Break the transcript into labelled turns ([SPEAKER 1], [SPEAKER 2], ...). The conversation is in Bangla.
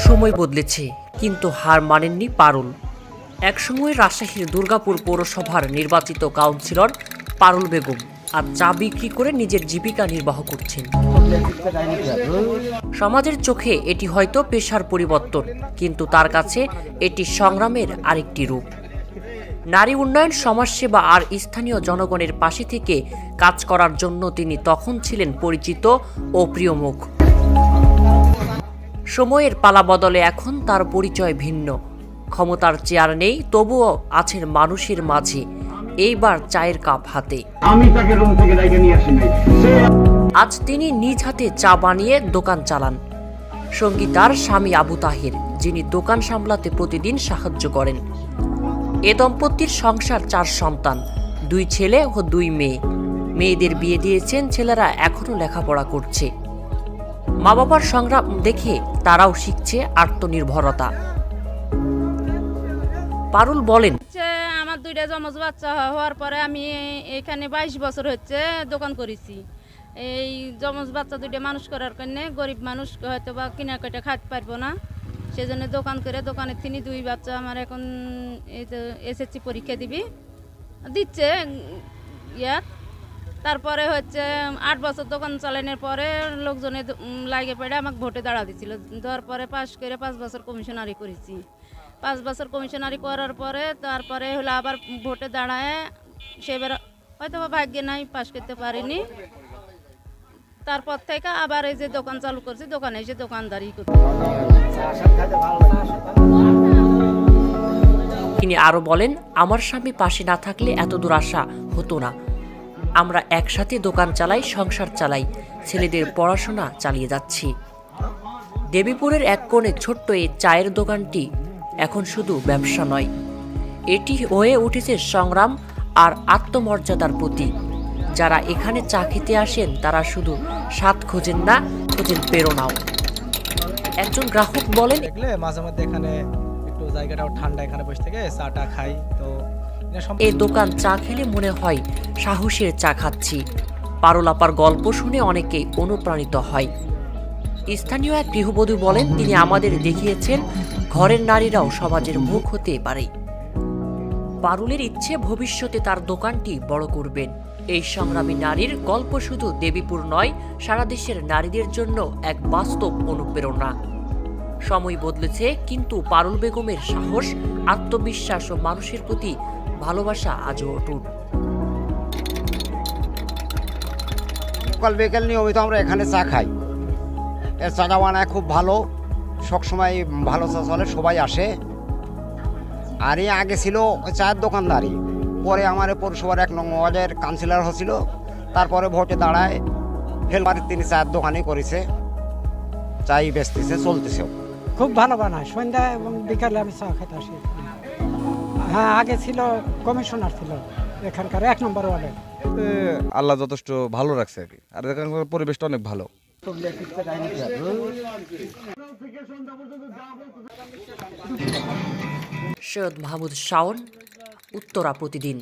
[SPEAKER 1] সময় বদলেছে, কিন্তু হার মানেননি পারুল। একসময় রাজশাহীর দুর্গাপুর পৌরসভার নির্বাচিত কাউন্সিলর পারুল বেগম আর চা বিক্রি করে নিজের জীবিকা নির্বাহ করছেন। সমাজের চোখে এটি হয়তো পেশার পরিবর্তন, কিন্তু তার কাছে এটি সংগ্রামের আরেকটি রূপ। নারী উন্নয়ন, সমাজসেবা আর স্থানীয় জনগণের পাশে থেকে কাজ করার জন্য তিনি তখন ছিলেন পরিচিত ও প্রিয় মুখ। সময়ের পালা বদলে এখন তার পরিচয় ভিন্ন। ক্ষমতার চেয়ার নেই, তবুও আছেন মানুষের মাঝে, এইবার চায়ের কাপ হাতে। আজ তিনি নিজ হাতে চা বানিয়ে দোকান চালান। সঙ্গী তার স্বামী আবু তাহের, যিনি দোকান সামলাতে প্রতিদিন সাহায্য করেন। এ দম্পতির সংসার 4 সন্তান, 2 ছেলে ও 2 মেয়ে। মেয়েদের বিয়ে দিয়েছেন, ছেলেরা এখনো লেখাপড়া করছে। মা বাবার সংগ্রাম দেখে তারাও শিখছে আত্মনির্ভরতা। পারুল বলেন,
[SPEAKER 2] আমার 2টা জমজ বাচ্চা হওয়ার পরে আমি এখানে 22 বছর হচ্ছে দোকান করেছি। এই জমজ বাচ্চা 2টা মানুষ করার কারণে গরিব মানুষ হয়তো বা কিনা কেটে খাইতে পারবো না, সেজন্য দোকান করে দোকানের তিনি 2 বাচ্চা আমার এখন এই যে এসএসসি পরীক্ষা দিচ্ছে ইয়ার। তারপরে হচ্ছে 8 বছর দোকান চালানোর পরে লোকজনে লাগে পড়ে আমাকে ভোটে দাঁড়া দিছিল। দেওয়ার পরে পাশ করে 5 বছর কমিশনারি করেছি। 5 বছর কমিশনারি করার পরে তারপরে হলো আবার ভোটে দাঁড়ায়, সেবার হয়তো ভাগ্যে নাই, পাশ করতে পারিনি। তারপর থেকে আবার এই যে দোকান চালু করছি, দোকানে এসে দোকানদারি করছি।
[SPEAKER 1] তিনি আরো বলেন, আমার স্বামী পাশে না থাকলে এত দূর আসা হতো না। আমরা একসাথে দোকান চালাই, সংসার চালাই, ছেলেদের পড়াশোনা চালিয়ে যাচ্ছি। দেবীপুরের এক কোণে ছোট্ট এই চায়ের দোকানটি এখন শুধু ব্যবসা নয়, এটি হয়ে উঠেছে সংগ্রাম আর আত্মমর্যাদার প্রতীক। যারা এখানে চা খেতে আসেন তারা শুধু স্বাদ খোঁজেন না, খোঁজেন প্রেরণাও। একজন গ্রাহক বলেন,
[SPEAKER 3] মাঝে মধ্যে এখানে একটু জায়গাটাও ঠান্ডা, এখানে বসে থেকে চাটা খাই। তো
[SPEAKER 1] এই দোকান চা খেলে মনে হয় সাহসের চা খাচ্ছি। পারুল আপার গল্প শুনে অনেকেই অনুপ্রাণিত হয়। স্থানীয় এক গৃহবধূ বলেন, তিনি আমাদের দেখিয়েছেন ঘরের নারীরাও সমাজের মুখ হতে পারে। পারুলের ইচ্ছে ভবিষ্যতে তার দোকানটি বড় করবেন। এই সংগ্রামী নারীর গল্প শুধু দেবীপুর নয়, সারা দেশের নারীদের জন্য এক বাস্তব অনুপ্রেরণা। সময় বদলেছে, কিন্তু পারুল বেগমের সাহস, আত্মবিশ্বাস ও মানুষের প্রতি ভালোবাসা আজও অটুট।
[SPEAKER 4] সকাল বিকেল নিয়মিত আমরা এখানে চা খাই। এর চাটা বানায় খুব ভালো, সবসময় ভালো চা চলে, সবাই আসে। আর এই আগে ছিল চায়ের দোকানদারি, পরে আমার পৌরসভার 1 নং ওয়ার্ডের কাউন্সিলর হয়েছিল, তারপরে ভোটে দাঁড়ায় ফেলবাড়ির তিনি চায়ের দোকানই করেছে, চাই বেচতেছে, চলতেছে।
[SPEAKER 5] খুব ভালো বানায়, সন্ধ্যা এবং বিকালে আমি চা খেতে আসি। হ্যাঁ, আগে ছিল কমিশনার, ছিল এখানকার 1 নম্বর ওয়ার্ডে।
[SPEAKER 6] আল্লাহ যথেষ্ট ভালো রাখছে আর কি, আর এখানকার পরিবেশটা অনেক ভালো।
[SPEAKER 1] সৈয়দ মাহমুদ শাওন, উত্তরা প্রতিদিন।